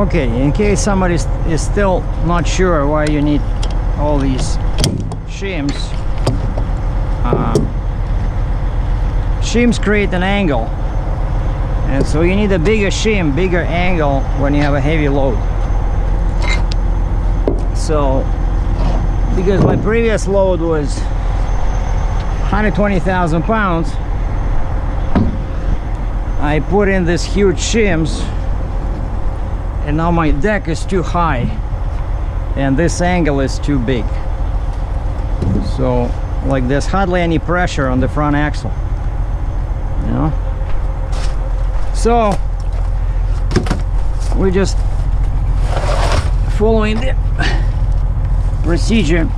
Okay, in case somebody is still not sure why you need all these shims, shims create an angle, and so you need a bigger shim, bigger angle when you have a heavy load. So because my previous load was 120,000 pounds, I put in this huge shims, and now my deck is too high and this angle is too big. So like there's hardly any pressure on the front axle, you know. So we're just following the procedure,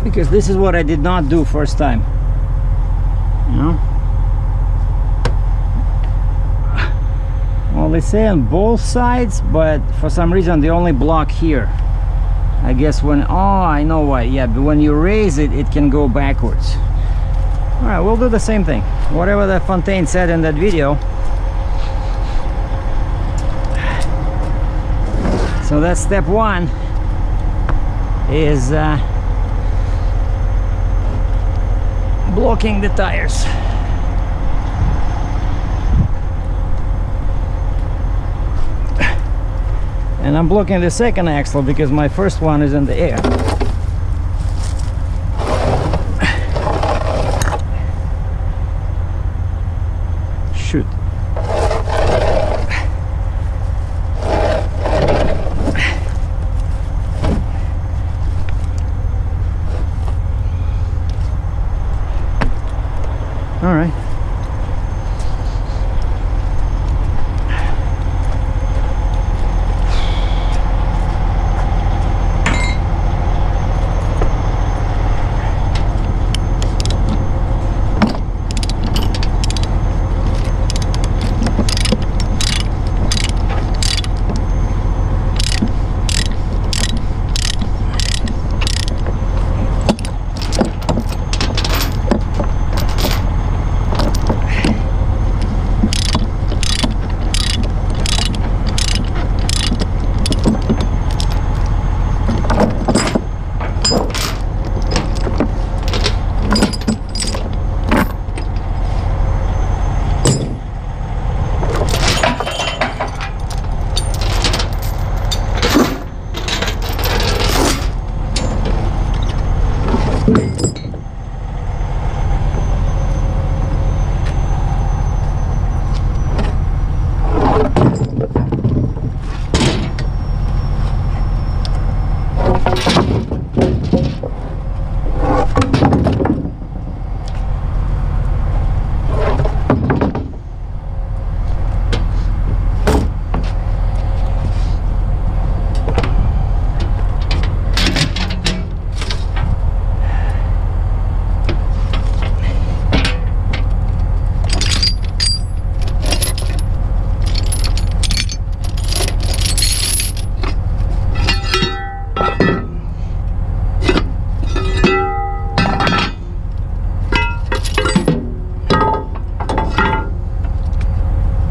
because this is what I did not do first time, you know. Well, they say on both sides, but for some reason they only block here. I guess when, oh, I know why. Yeah, but when you raise it, it can go backwards. All right, we'll do the same thing. Whatever the Fontaine said in that video. So that's step one, is blocking the tires. And I'm blocking the second axle because my first one is in the air. Shoot. All right.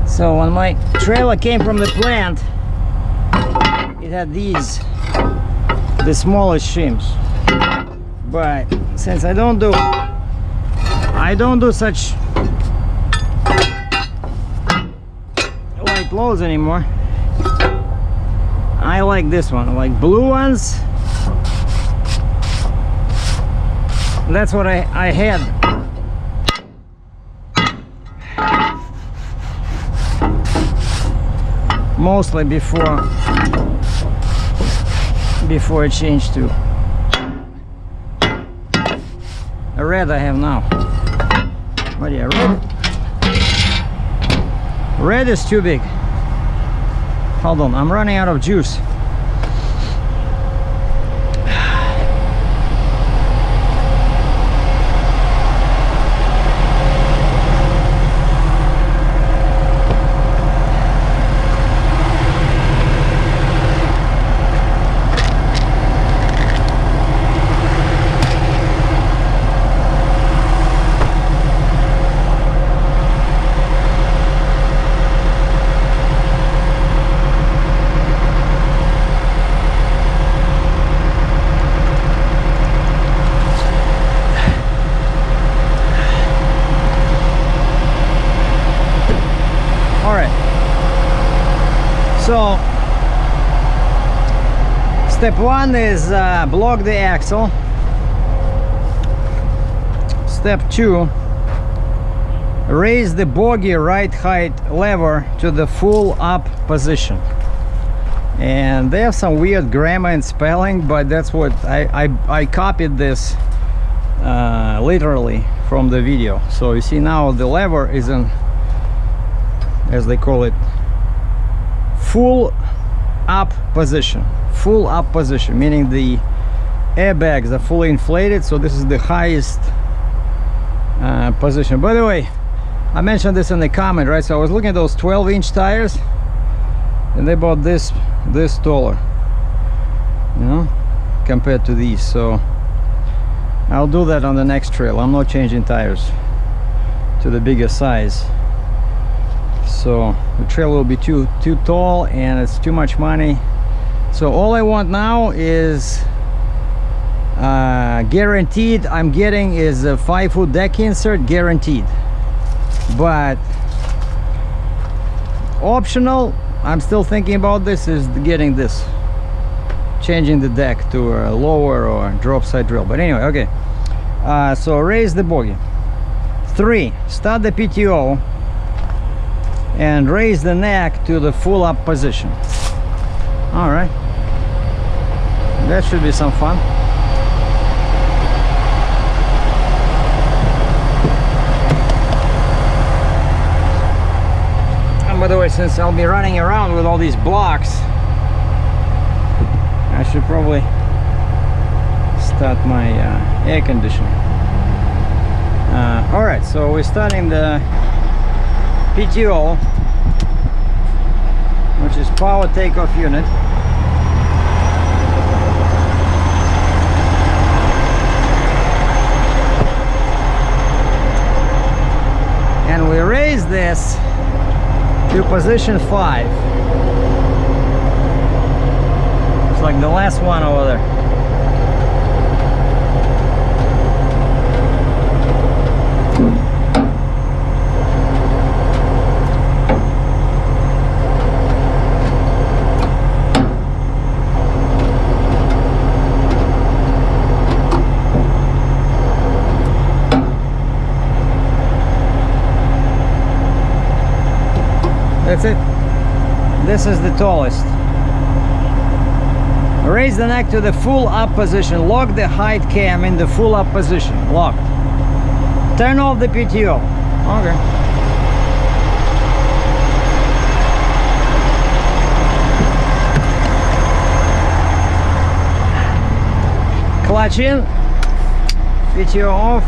So when my trailer came from the plant, it had these, the smallest shims. But since I don't do such light loads anymore, I like this one. I like blue ones. That's what I had. Mostly before it changed to a red I have now. But yeah, red is too big. Hold on, I'm running out of juice. So step one is block the axle. Step two, raise the bogie right height lever to the full up position. And there's some weird grammar and spelling, but that's what I copied this literally from the video. So you see now the lever is in, as they call it, full up position. Full up position, meaning the airbags are fully inflated, so this is the highest position. By the way, I mentioned this in the comment, right? So I was looking at those 12-inch tires, and they bought this taller, you know, compared to these. So I'll do that on the next trail. I'm not changing tires to the bigger size. So the trail will be too tall, and it's too much money. So all I want now is guaranteed I'm getting is a 5-foot deck insert, guaranteed. But optional, I'm still thinking about this, is getting this, changing the deck to a lower or drop side drill. But anyway, okay. So raise the bogie. 3, start the PTO and raise the neck to the full up position. All right, that should be some fun. And by the way, since I'll be running around with all these blocks, I should probably start my air conditioning. All right, so we're starting the PTO, which is power takeoff unit. And we raise this to position 5. It's like the last one over there. That's it. This is the tallest. Raise the neck to the full up position. Lock the height cam in the full up position. Locked. Turn off the PTO. Okay. Clutch in. PTO off.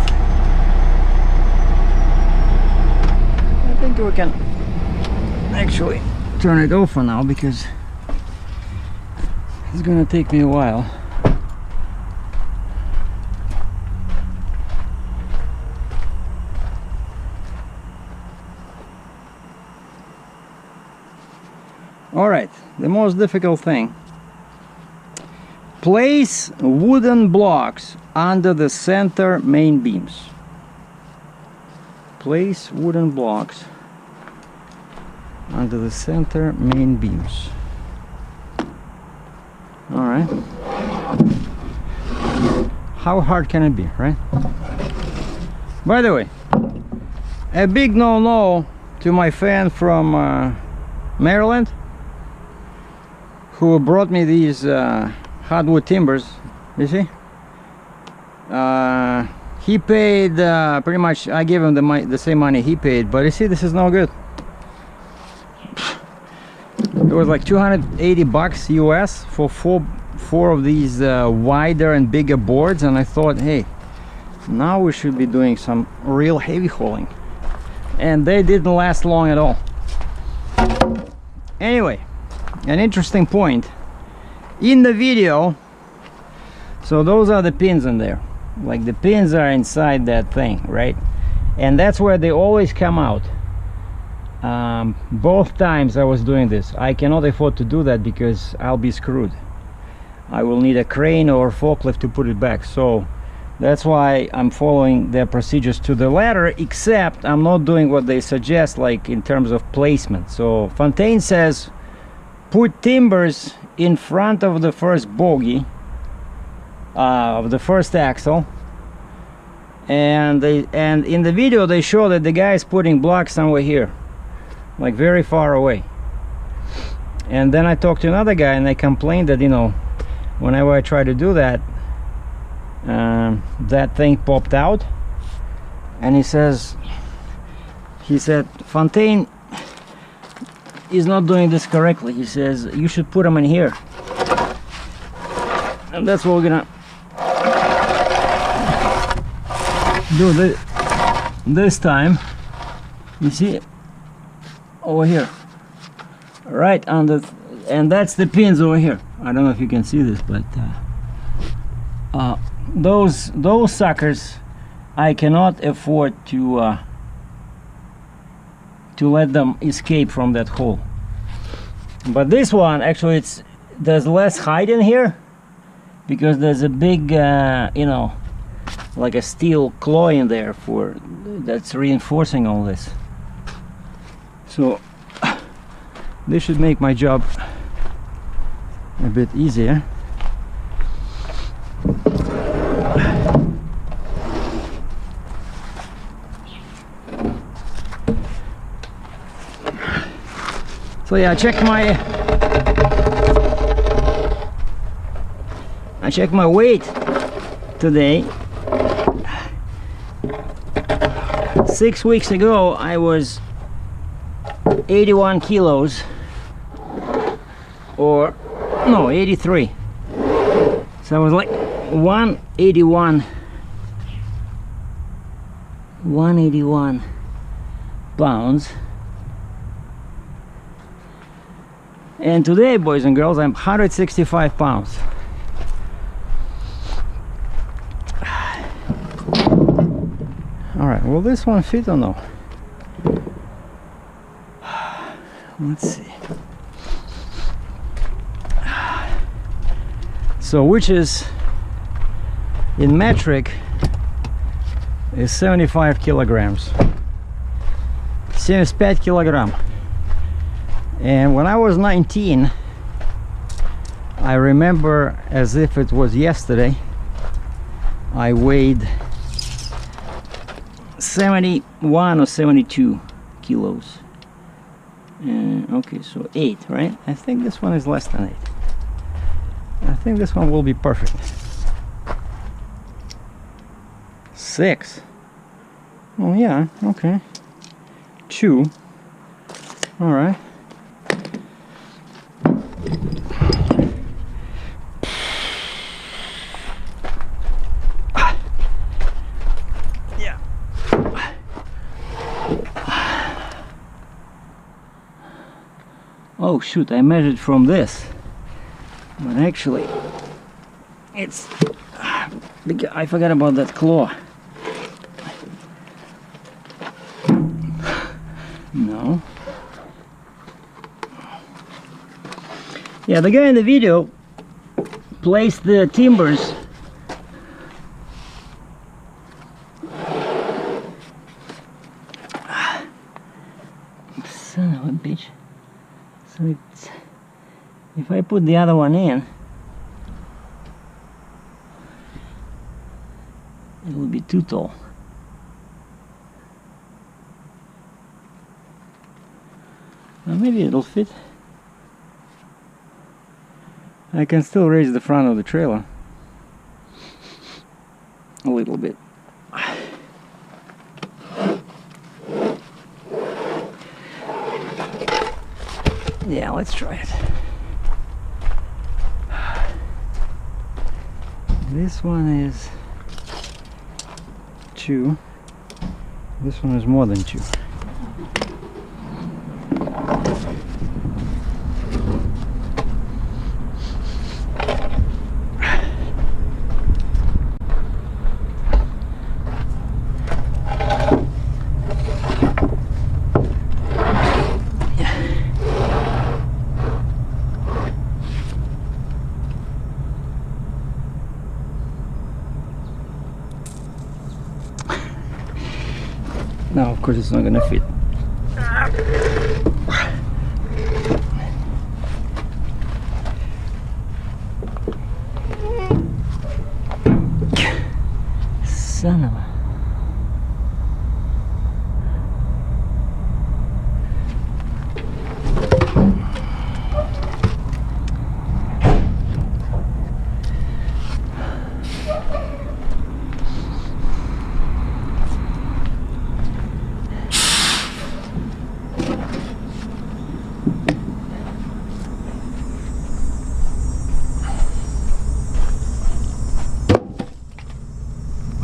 I think we can actually turn it off for now, because it's gonna take me a while. All right, the most difficult thing: place wooden blocks under the center main beams. Place wooden blocks under the center main beams. All right. How hard can it be, right? By the way, a big no-no to my fan from Maryland, who brought me these hardwood timbers. You see? He paid pretty much, I gave him the same money he paid, but you see, this is no good. It was like 280 bucks US for four of these wider and bigger boards, and I thought, hey, now we should be doing some real heavy hauling, and they didn't last long at all. Anyway, an interesting point in the video. So those are the pins in there, like the pins are inside that thing, right? And that's where they always come out. Both times I was doing this, I cannot afford to do that because I'll be screwed. I will need a crane or forklift to put it back. So that's why I'm following their procedures to the letter, except I'm not doing what they suggest, like in terms of placement. So Fontaine says put timbers in front of the first bogie of the first axle, and in the video they show that the guy is putting blocks somewhere here, like very far away. And then I talked to another guy and they complained that, you know, whenever I try to do that, that thing popped out. And he said Fontaine is not doing this correctly. He says you should put them in here, and that's what we're gonna do this time. You see, over here, right on the, and that's the pins over here. I don't know if you can see this, but those suckers I cannot afford to let them escape from that hole. But this one, actually, there's less height in here because there's a big you know, like a steel claw in there that's reinforcing all this. So this should make my job a bit easier. So yeah, I checked my weight today. 6 weeks ago I was 81 kilos, or no, 83. So I was like 181 pounds. And today, boys and girls, I'm 165 pounds. Alright, will this one fit or no? Let's see. So, which is, in metric, is 75 kilograms. 75 kilogram. And when I was 19, I remember as if it was yesterday, I weighed 71 or 72 kilos. Okay, so 8, right? I think this one is less than 8. I think this one will be perfect. 6. Oh yeah, okay. 2. All right. Oh shoot, I measured from this, but actually it's, I forgot about that claw. No. Yeah, the guy in the video placed the timbers son of a bitch. So it's, if I put the other one in, it will be too tall. Well, maybe it'll fit. I can still raise the front of the trailer a little bit. Yeah, let's try it. This one is 2. This one is more than 2. Now, of course, it's not gonna fit. заново.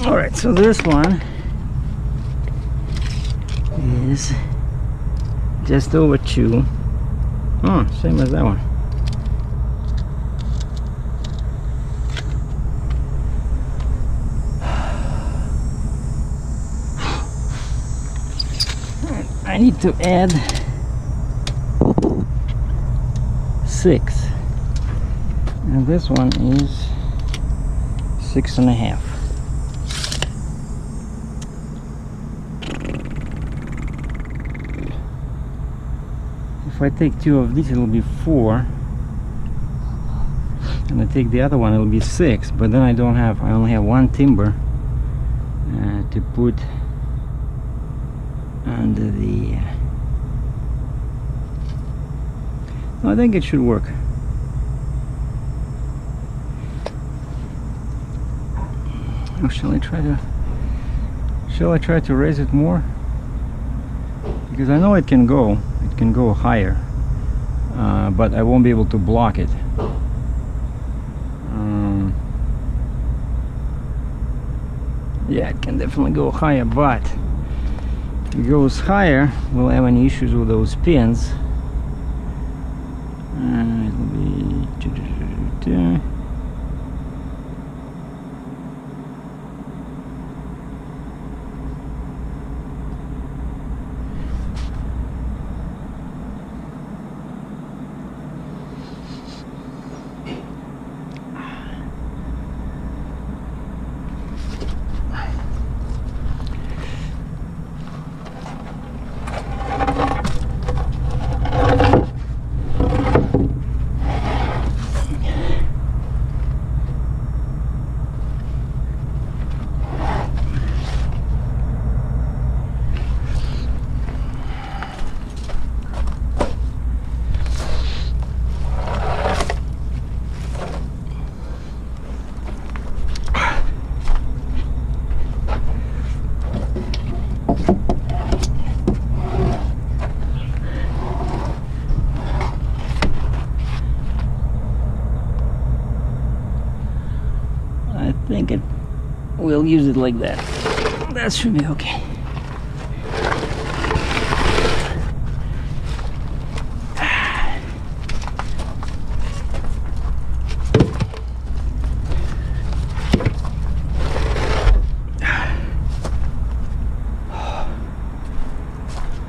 Alright, so this one is just over 2. Oh, same as that one. I need to add 6, and this one is 6.5. If I take 2 of these, it'll be 4, and I take the other one, it'll be 6. But then I only have 1 timber to put under the. I think it should work. Or shall I try to raise it more? Because I know it can go higher, but I won't be able to block it. Yeah, it can definitely go higher, but if it goes higher, we'll have any issues with those pins. It'll be we'll use it like that. That should be okay.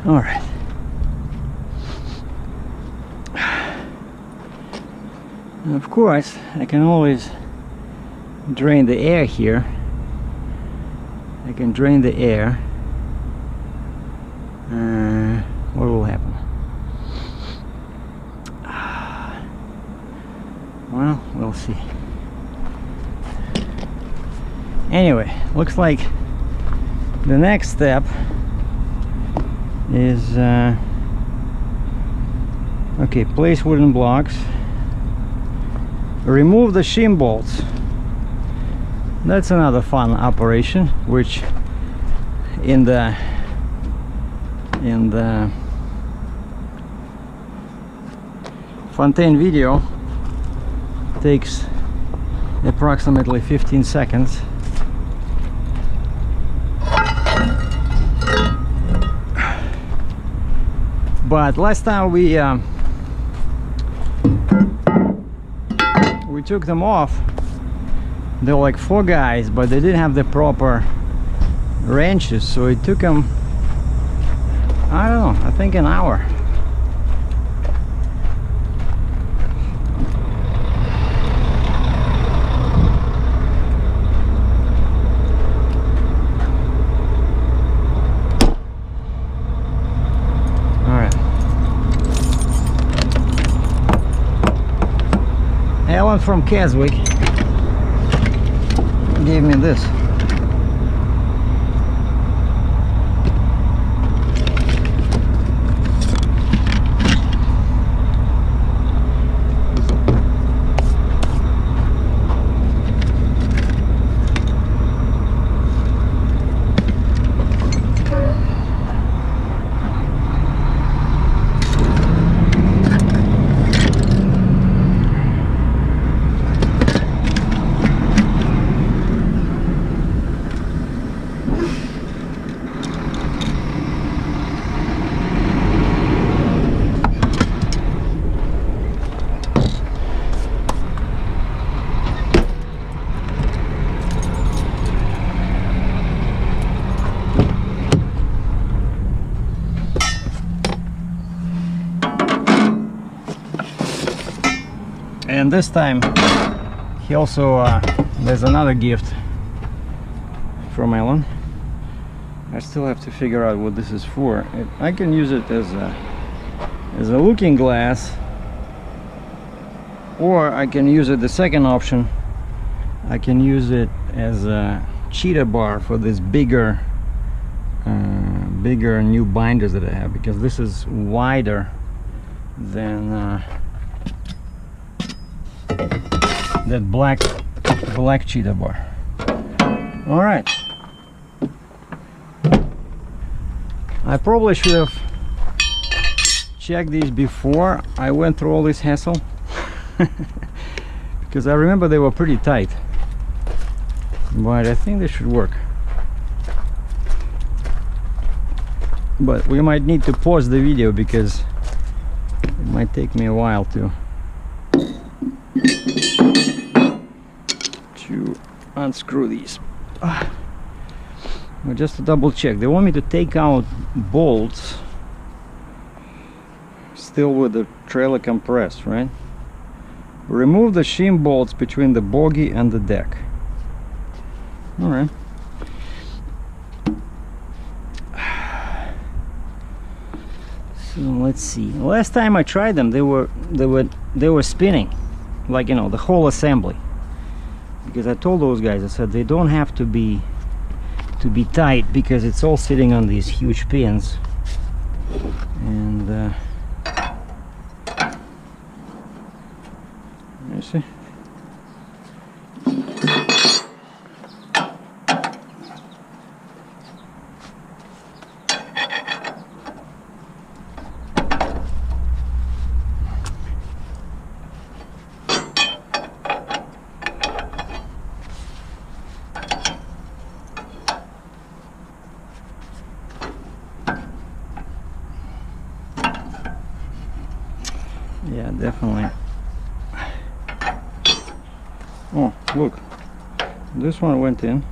All right. And of course, I can always drain the air here. I can drain the air. What will happen? Well, we'll see. Anyway, looks like the next step is okay, place wooden blocks, remove the shim bolts. That's another fun operation, which in the Fontaine video takes approximately 15 seconds. But last time we took them off, they were like 4 guys, but they didn't have the proper wrenches, so it took them, I don't know, I think an hour. Alan from Keswick gave me this. And this time he also there's another gift from Alan. I still have to figure out what this is for. I can use it as a looking glass, or I can use it, the second option, I can use it as a cheetah bar for this bigger new binders that I have, because this is wider than that black cheetah bar. All right, I probably should have checked these before I went through all this hassle because I remember they were pretty tight, but I think they should work. But we might need to pause the video because it might take me a while to unscrew these. But just to double check, they want me to take out bolts still with the trailer compressed, right? Remove the shim bolts between the bogie and the deck. All right. So let's see. Last time I tried them, they were spinning, like, you know, the whole assembly. Because I told those guys, I said they don't have to be tight because it's all sitting on these huge pins. And you see. Yeah, definitely. Oh, look, this one went in.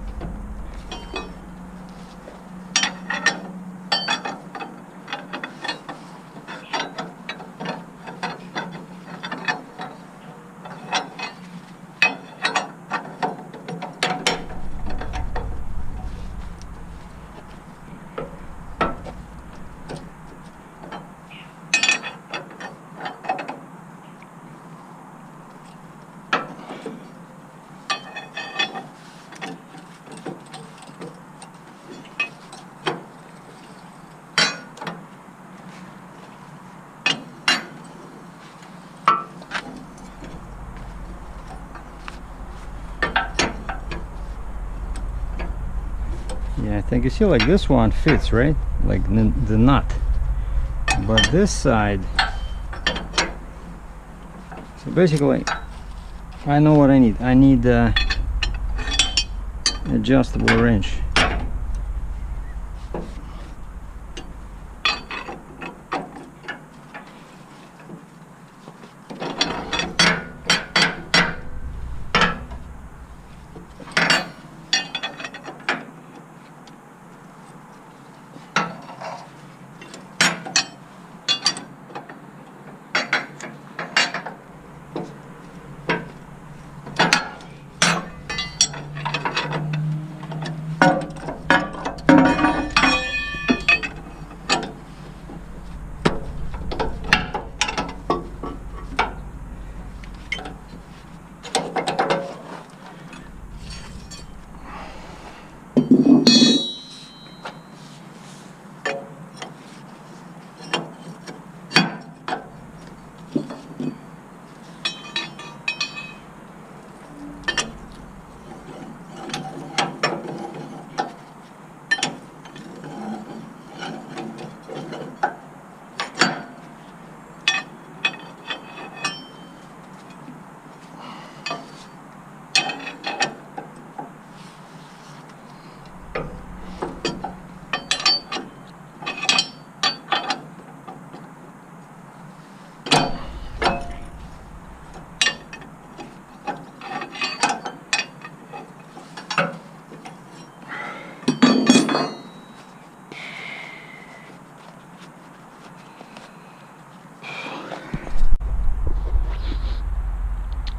Yeah, I think you see, like, this one fits, right? Like the nut. But this side, so basically I know what I need. I need adjustable wrench.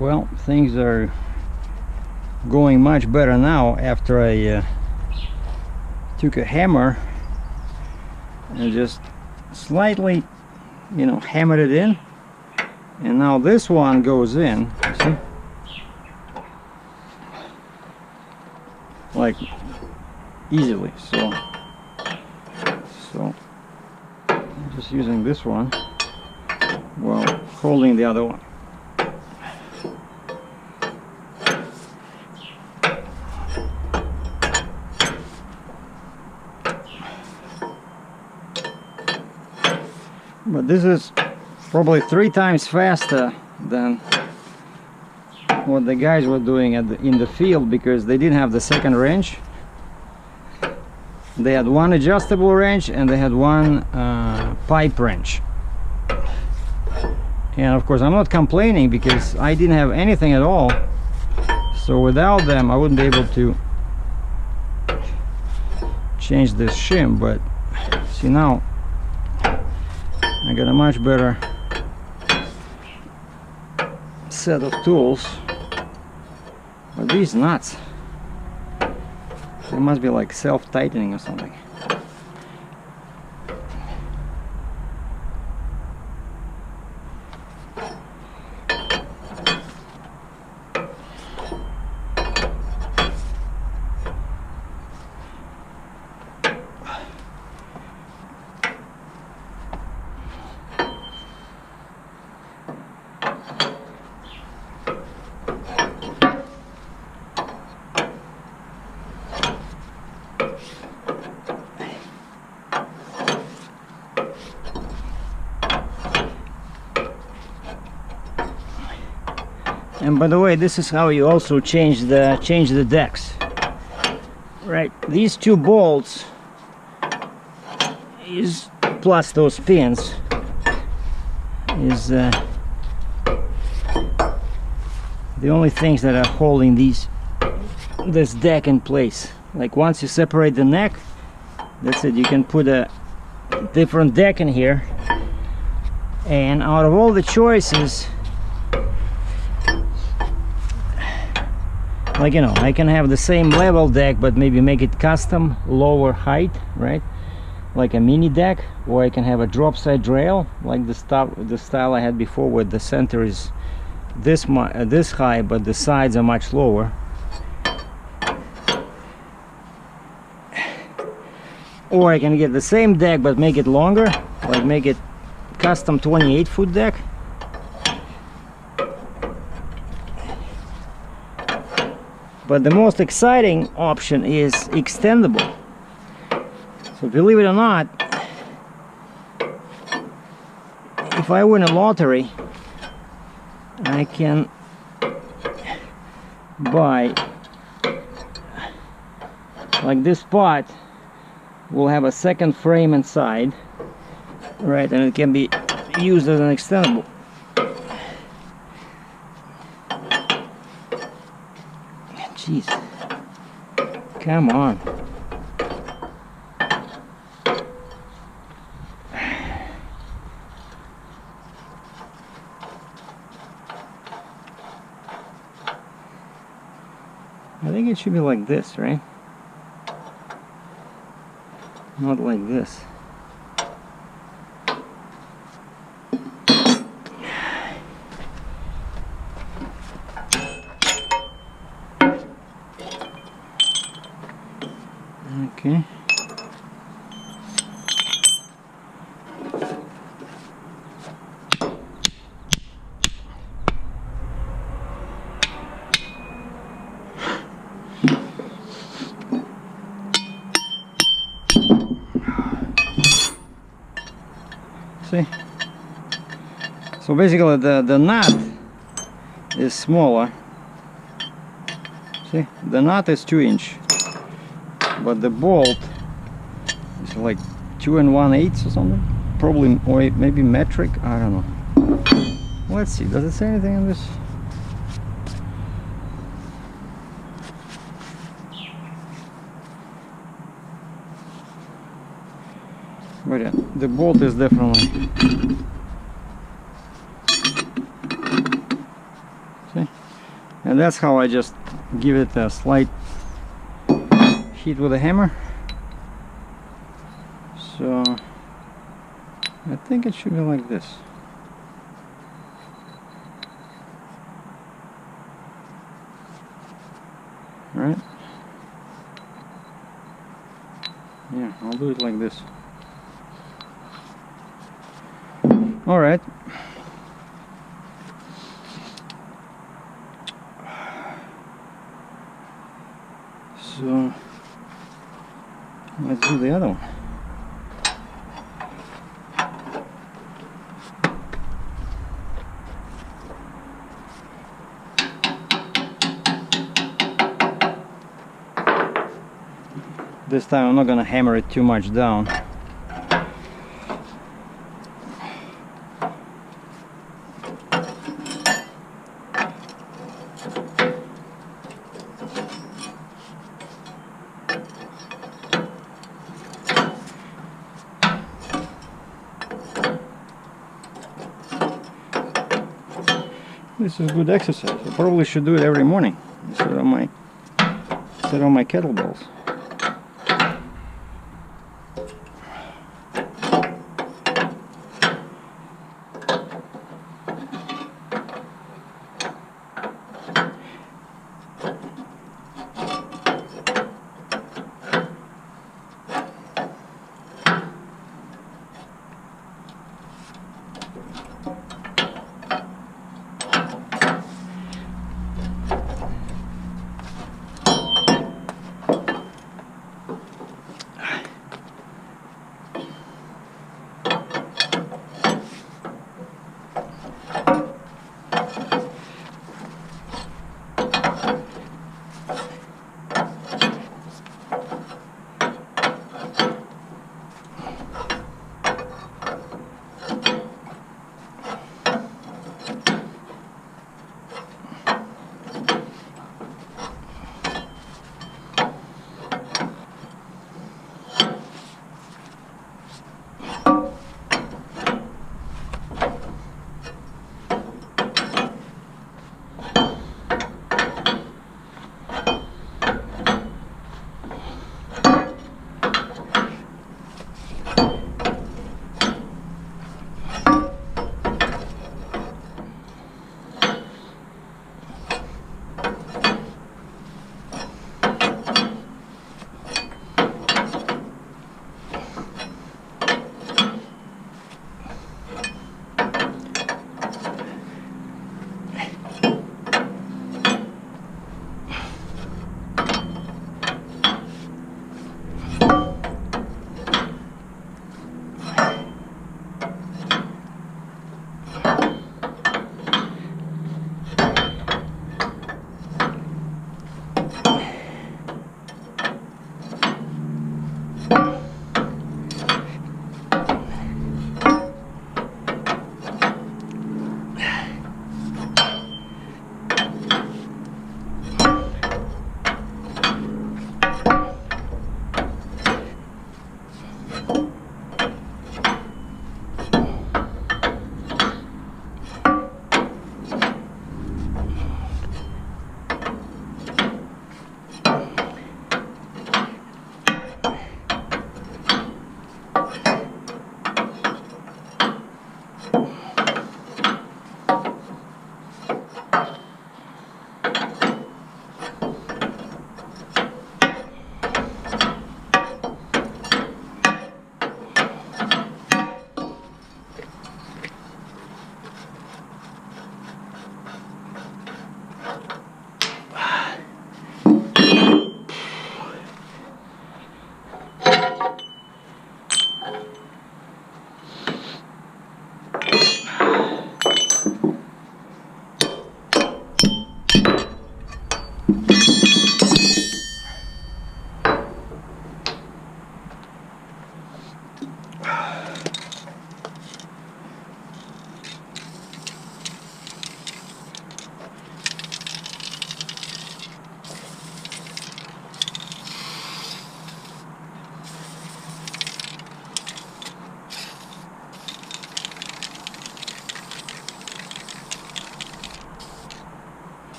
Well, things are going much better now after I took a hammer and just slightly, you know, hammered it in, and now this one goes in, you see, like easily. So I'm just using this one while holding the other one. But this is probably 3 times faster than what the guys were doing in the field, because they didn't have the second wrench. They had one adjustable wrench and they had one pipe wrench. And of course I'm not complaining because I didn't have anything at all. So without them I wouldn't be able to change this shim. But see, now I got a much better set of tools. But these nuts, they must be like self-tightening or something. And by the way, this is how you also change the decks. Right, these 2 bolts is plus those pins is the only things that are holding this deck in place. Like once you separate the neck, that's it. You can put a different deck in here, and out of all the choices, like, you know, I can have the same level deck but maybe make it custom, lower height, right, like a mini deck, or I can have a drop side rail like the style I had before, where the center is this high but the sides are much lower. Or I can get the same deck but make it longer, like make it custom 28-foot deck. But the most exciting option is extendable. So believe it or not, if I win a lottery, I can buy, like this pot will have a second frame inside, right, and it can be used as an extendable. Jeez, come on. I think it should be like this, right? Not like this. Okay. See? So basically the nut is smaller. See? The nut is 2-inch. But the bolt is like 2 1/8 or something, probably, or maybe metric, I don't know. Let's see, does it say anything on this? But yeah, the bolt is definitely, see? And that's how I just give it a slight hit with a hammer. So I think it should be like this. Right? Yeah, I'll do it like this. Alright. So let's do the other one. This time I'm not gonna hammer it too much down. This is good exercise. I probably should do it every morning instead of my kettlebells.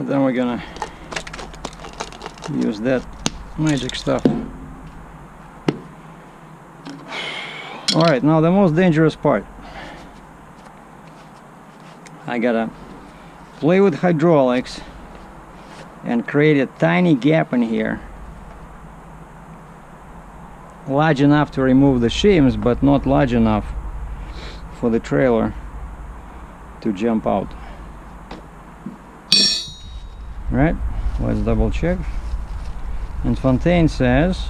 and then we're gonna use that magic stuff. All right, now the most dangerous part. I gotta play with hydraulics and create a tiny gap in here, large enough to remove the shims, but not large enough for the trailer to jump out. Right, let's double check. And Fontaine says,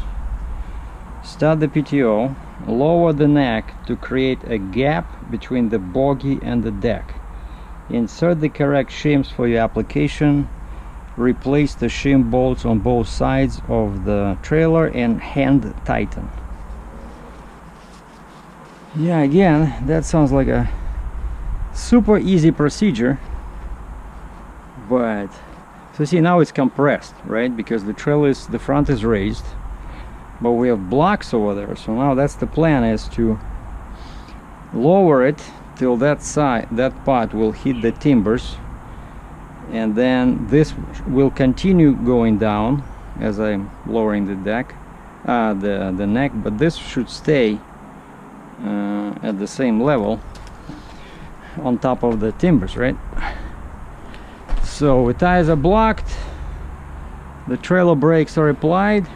start the PTO, lower the neck to create a gap between the bogie and the deck. Insert the correct shims for your application. Replace the shim bolts on both sides of the trailer and hand tighten. Yeah, again, that sounds like a super easy procedure, but so see, now it's compressed, right? Because the trailer is, the front is raised, but we have blocks over there. So now that's the plan, is to lower it till that side, that part will hit the timbers, and then this will continue going down as I'm lowering the deck, the neck, but this should stay at the same level on top of the timbers, right? So the tires are blocked, the trailer brakes are applied.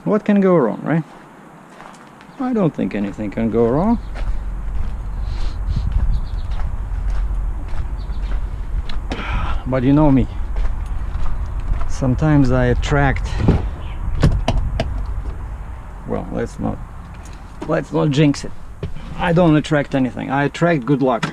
What can go wrong, right? I don't think anything can go wrong. But you know me, sometimes I attract, well, let's not jinx it. I don't attract anything, I attract good luck.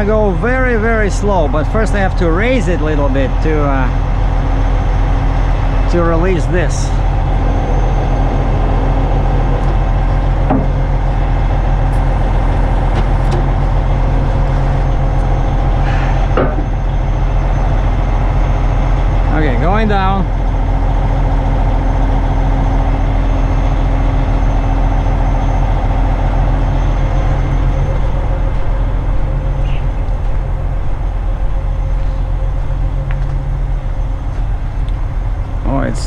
Go very slow, but first I have to raise it a little bit to release this. Okay, going down. It's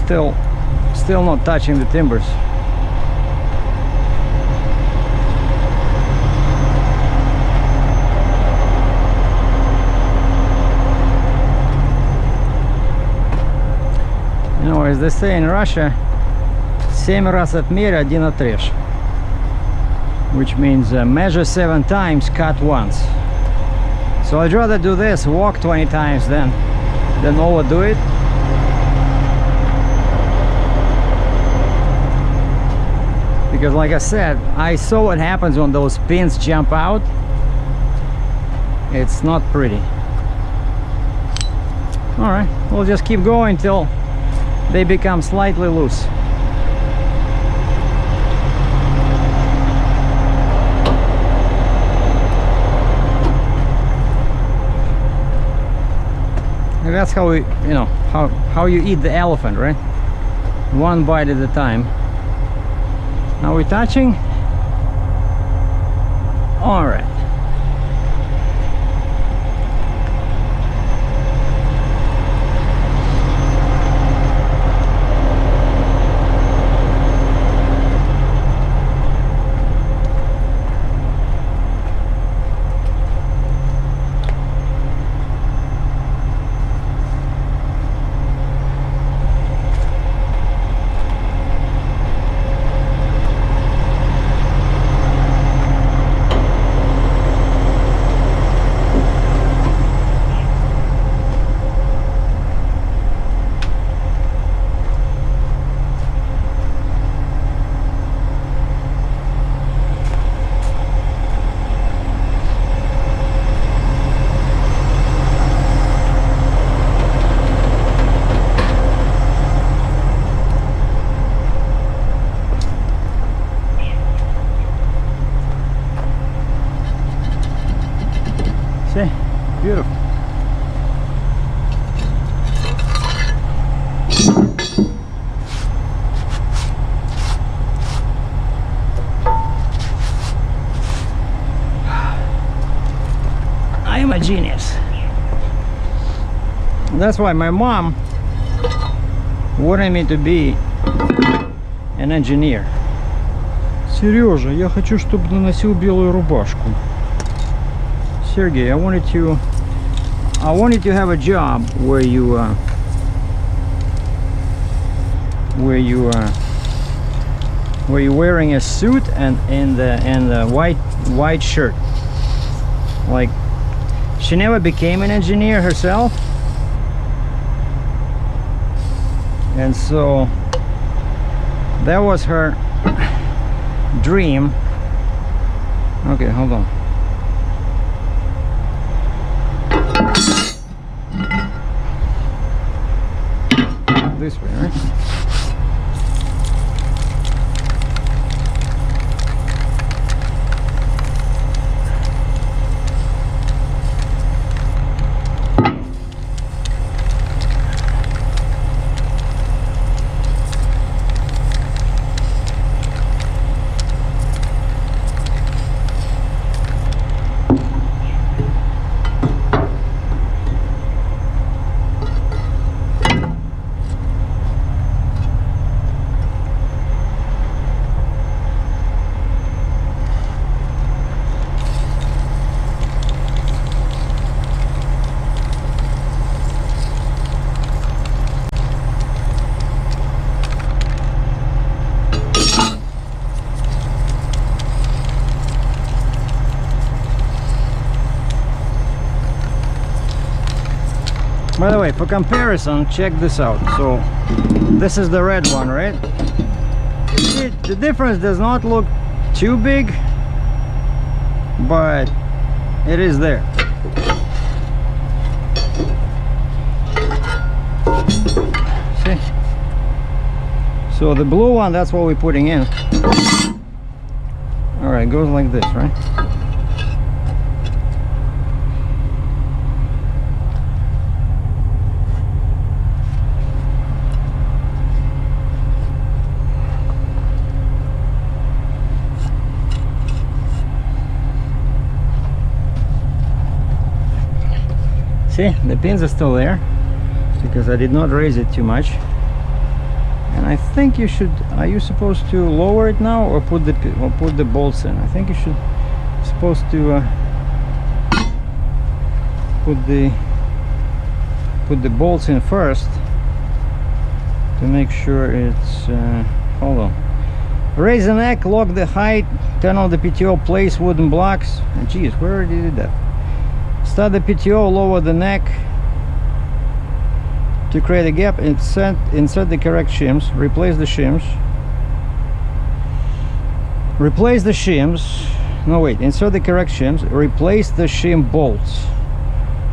still not touching the timbers. You know, as they say in Russia, 7 раз отмерь, 1 отрежь, which means measure 7 times, cut once. So I'd rather do this, walk 20 times than overdo it. Because like I said, I saw what happens when those pins jump out. It's not pretty. Alright, we'll just keep going till they become slightly loose. And that's how we, you know, how you eat the elephant, right? One bite at a time. Are we touching? All right. Beautiful. I am a genius. That's why my mom wanted me to be an engineer. Сережа, я хочу, чтобы ты носил белую рубашку. Sergey, I wanted to have a job where you're wearing a suit and a white shirt. Like, she never became an engineer herself, and so that was her dream. Okay, hold on. This way, right? By the way, for comparison, check this out. So this is the red one, right? The difference does not look too big, but it is there. See? So the blue one, that's what we're putting in. All right, it goes like this, right? See, the pins are still there because I did not raise it too much, and I think you should. Are you supposed to lower it now or put the bolts in? I think you should supposed to put the bolts in first to make sure it's. Hold on. Raise the neck, lock the height, turn on the PTO, place wooden blocks. And geez, where already did that? Start the PTO, lower the neck to create a gap, insert the correct shims, replace the shims, insert the correct shims, replace the shim bolts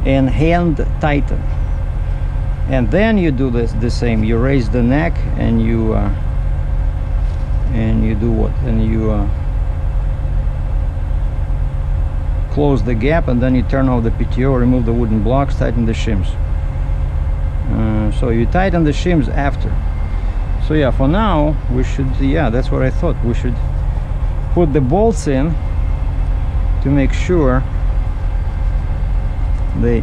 and hand tighten, and then you do the same. You raise the neck and you do what? And you close the gap, and then you turn off the PTO, remove the wooden blocks, tighten the shims. So you tighten the shims after. So yeah, for now we should, yeah, that's what I thought, we should put the bolts in to make sure they.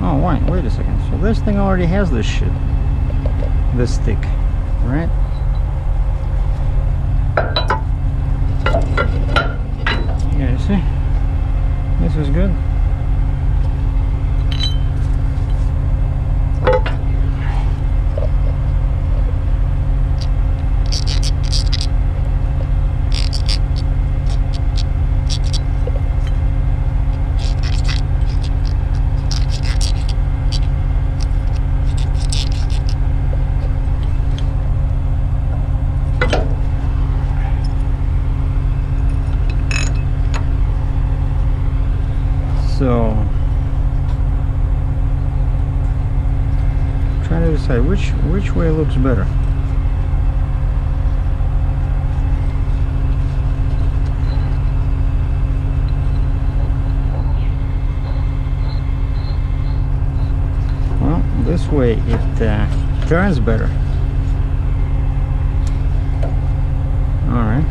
Oh wait a second, so this thing already has this shit, this stick, right? Yeah, you see, this is good. So, trying to decide which way looks better. this way it turns better. All right.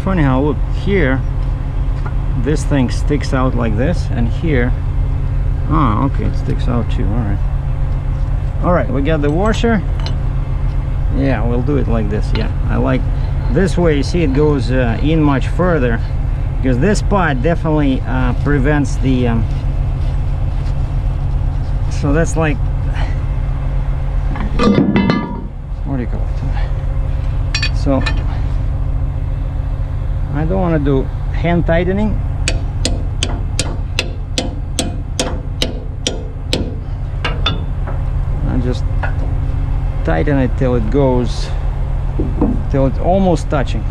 Funny how, look here, this thing sticks out like this, and here, oh okay, it sticks out too. All right, we got the washer. Yeah, we'll do it like this. Yeah, I like this way. You see it goes in much further, because this part definitely prevents the so that's like, what do you call it? So I don't want to do hand tightening. I just tighten it till it goes, till it's almost touching.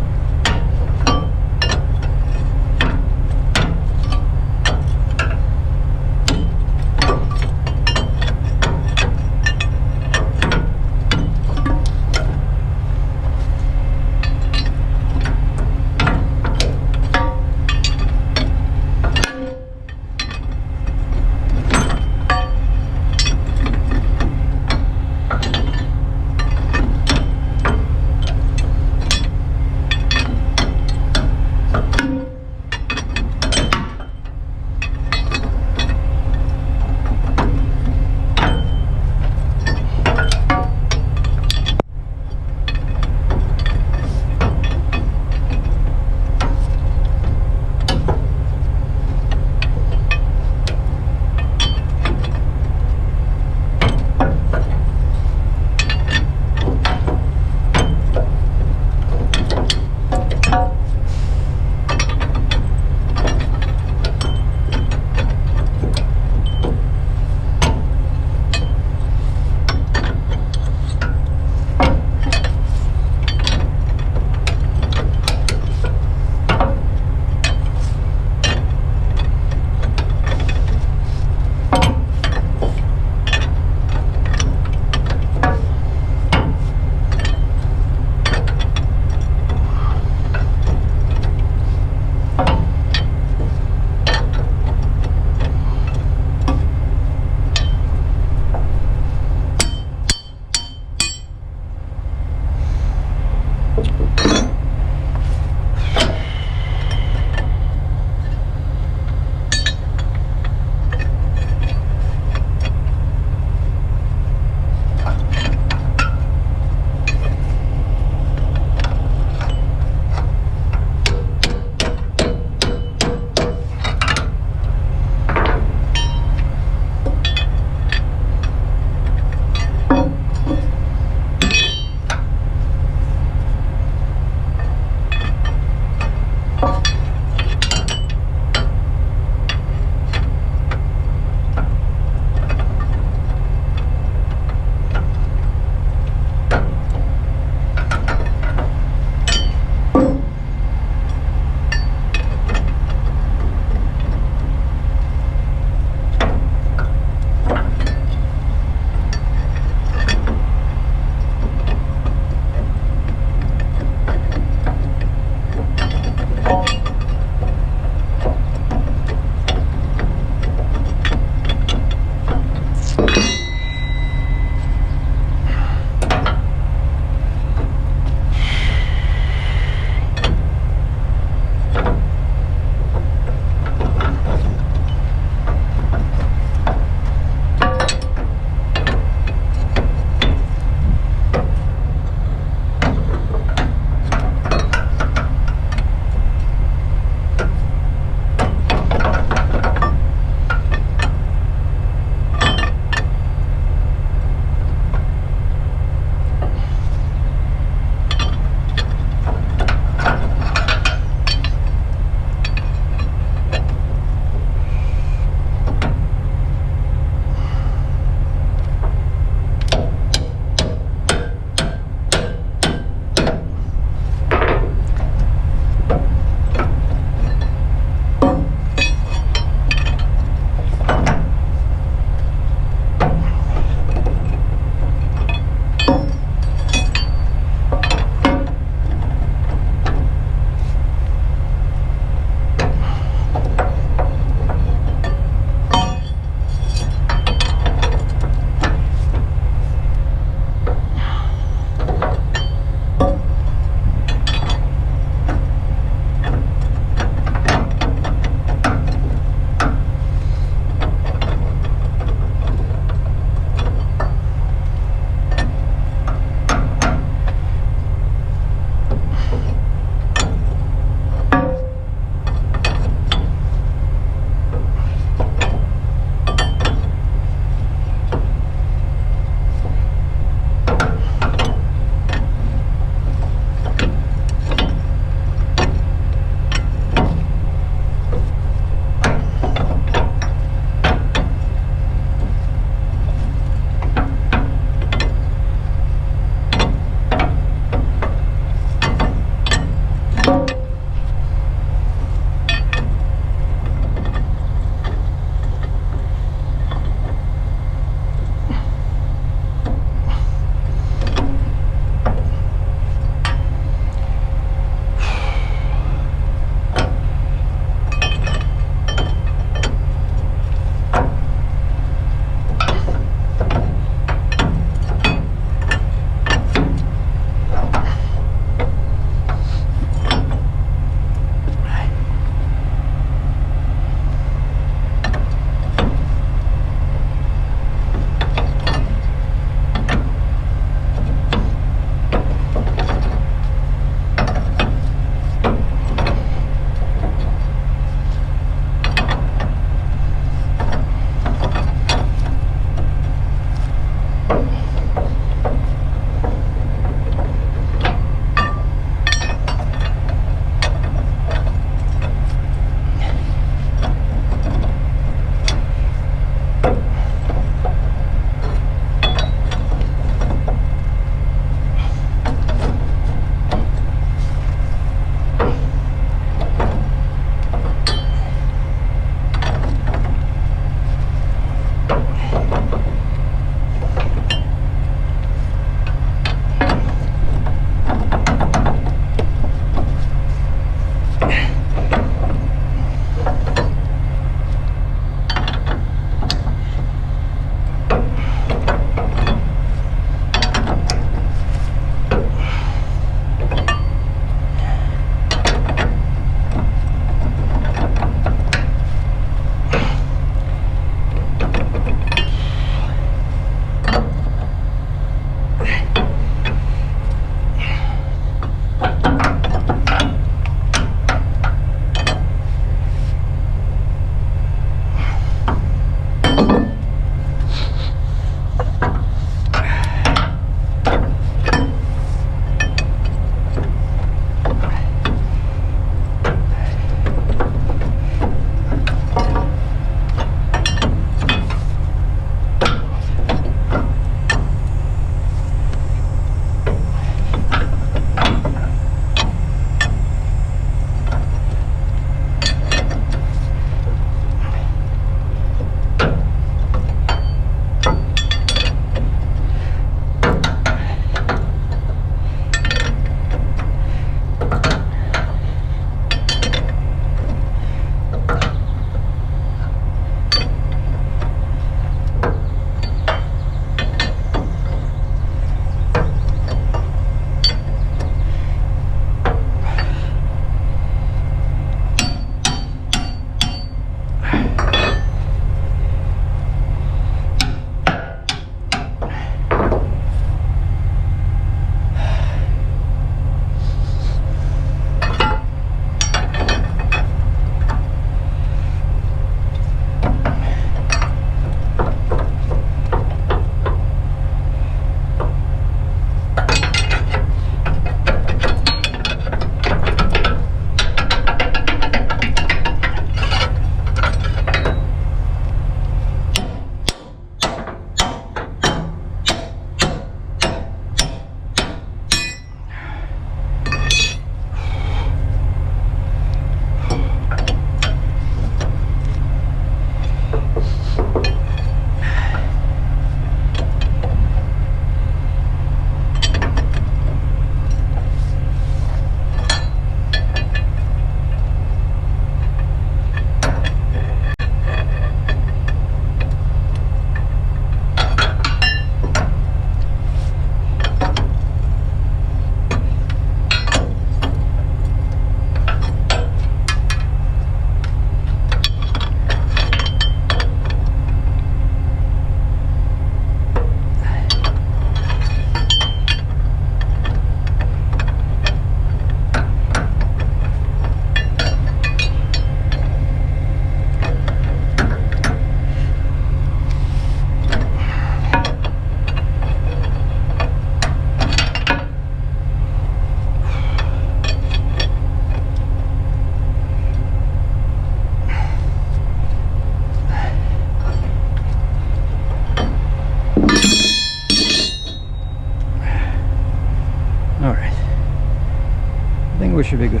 think we should be good.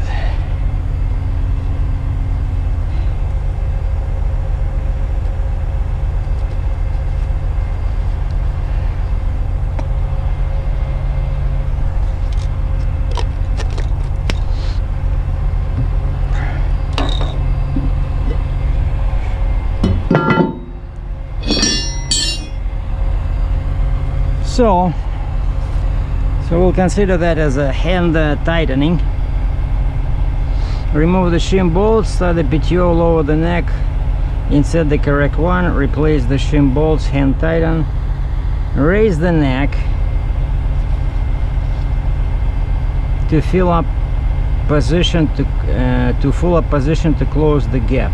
So we'll consider that as a hand tightening. Remove the shim bolts, start the PTO, lower the neck, insert the correct one, replace the shim bolts, hand tighten, raise the neck to fill up position to full up position to close the gap.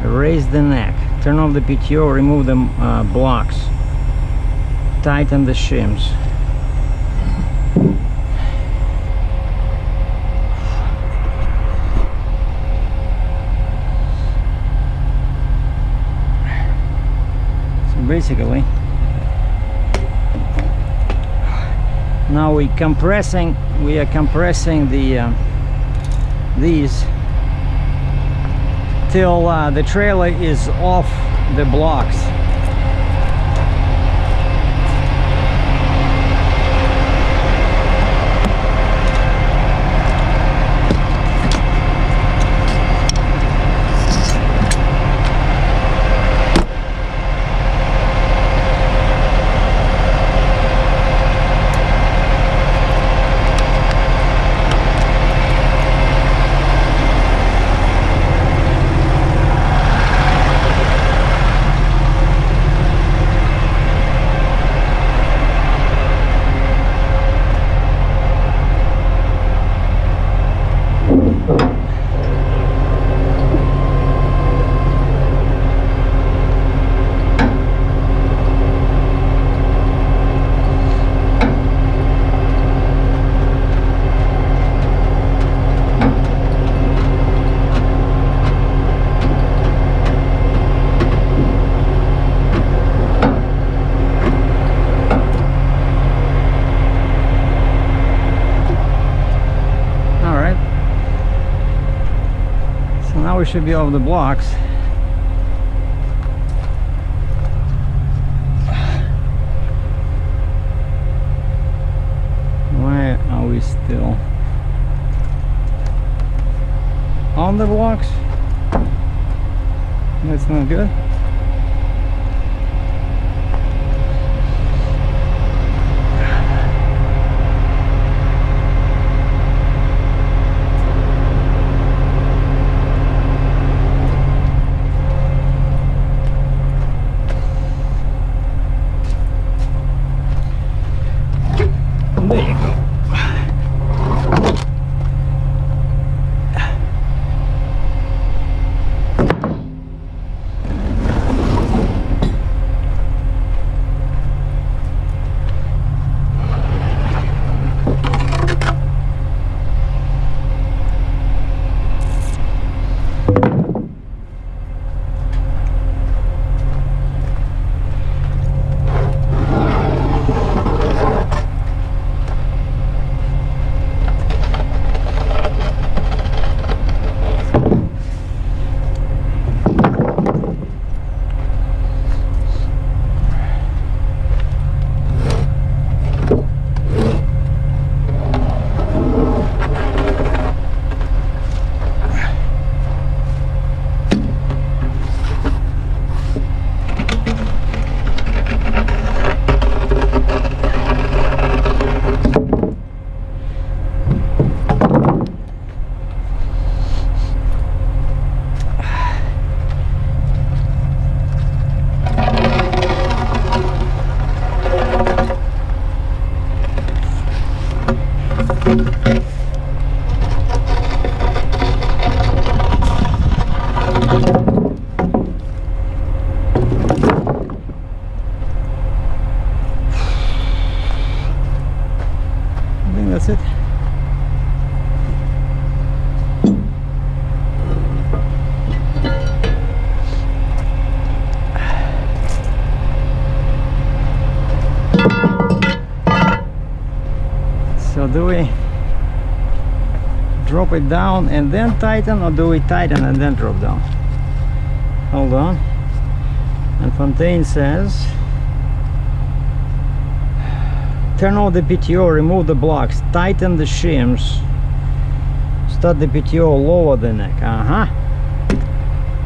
Raise the neck, turn off the PTO, remove the blocks, tighten the shims. So basically now we are compressing the these till the trailer is off the blocks. We should be off the blocks. Why are we still on the blocks? That's not good. That's it. So do we drop it down and then tighten, or do we tighten and then drop down? Hold on. And Fontaine says, turn off the PTO, remove the blocks, tighten the shims, start the PTO, lower the neck.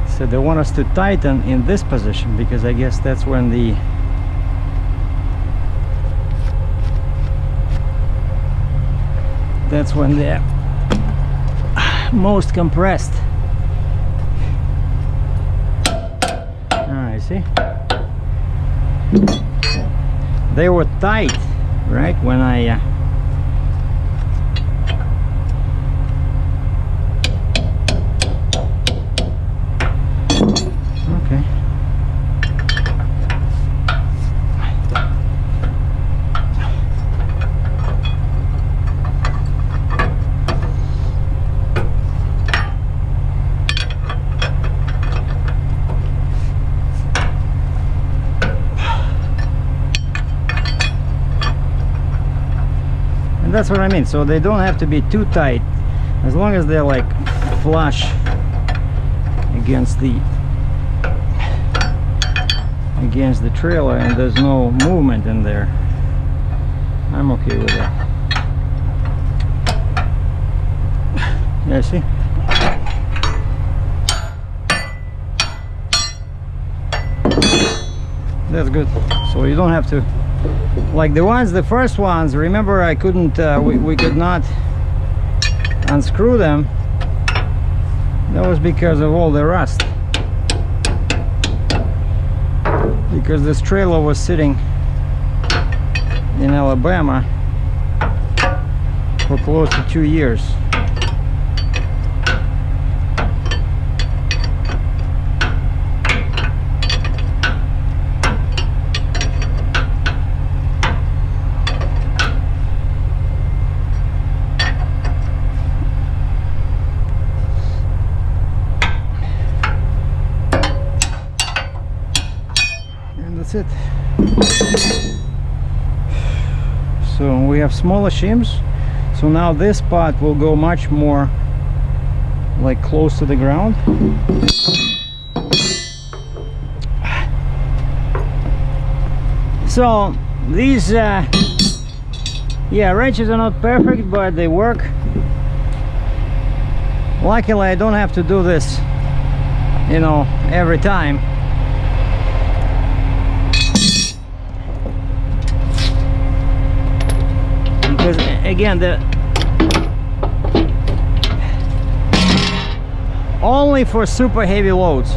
So they want us to tighten in this position, because I guess that's when the they're most compressed. I see. They were tight, right, when I okay. That's what I mean. So they don't have to be too tight, as long as they're like flush against the trailer and there's no movement in there. I'm okay with that. Yeah, see? That's good. So you don't have to, like the first ones, remember I couldn't, we could not unscrew them. That was because of all the rust. Because this trailer was sitting in Alabama for close to 2 years. That's it. So we have smaller shims, so now this part will go much more like close to the ground. So these yeah, wrenches are not perfect, but they work. Luckily I don't have to do this, you know, every time. Because again, only for super heavy loads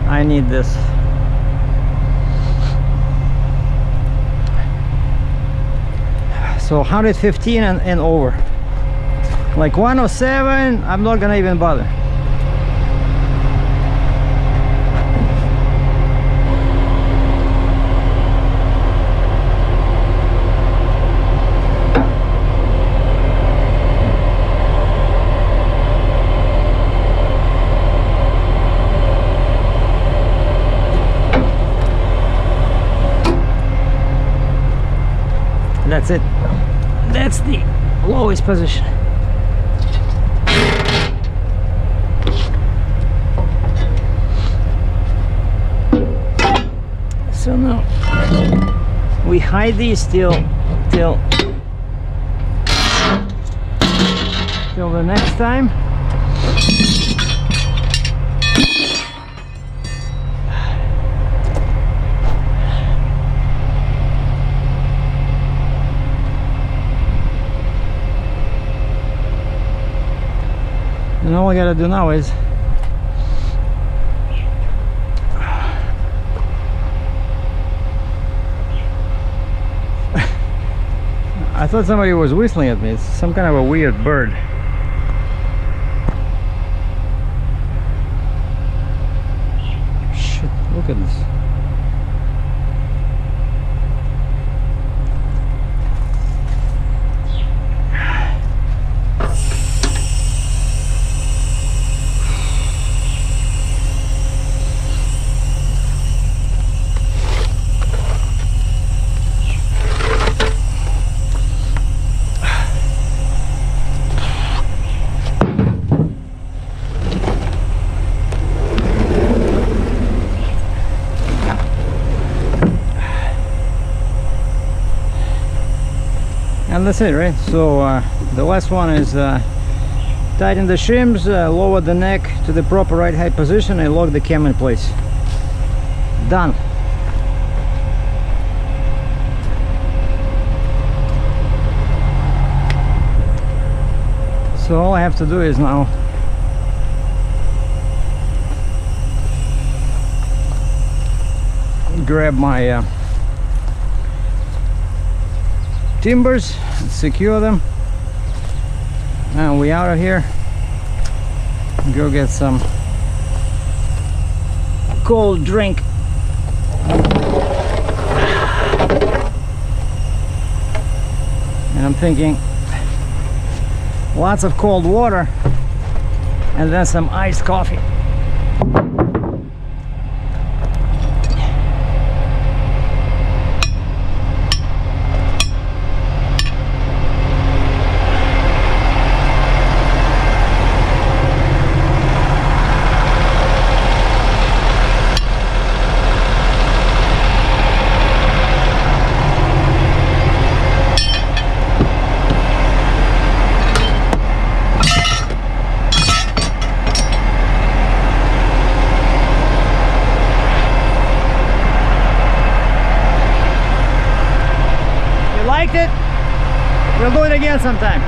I need this. So 115 and over. Like 107, I'm not gonna even bother. That's it. That's the lowest position. So now we hide these till the next time. And all I gotta do now is I thought somebody was whistling at me. It's some kind of a weird bird. Shit, look at this. And that's it, right? So the last one is tighten the shims, lower the neck to the proper right height position, and lock the cam in place. Done. So all I have to do is now grab my timbers, secure them, and we out of here. Go get some cold drink. And I'm thinking lots of cold water and then some iced coffee. Liked it? We'll do it again sometime.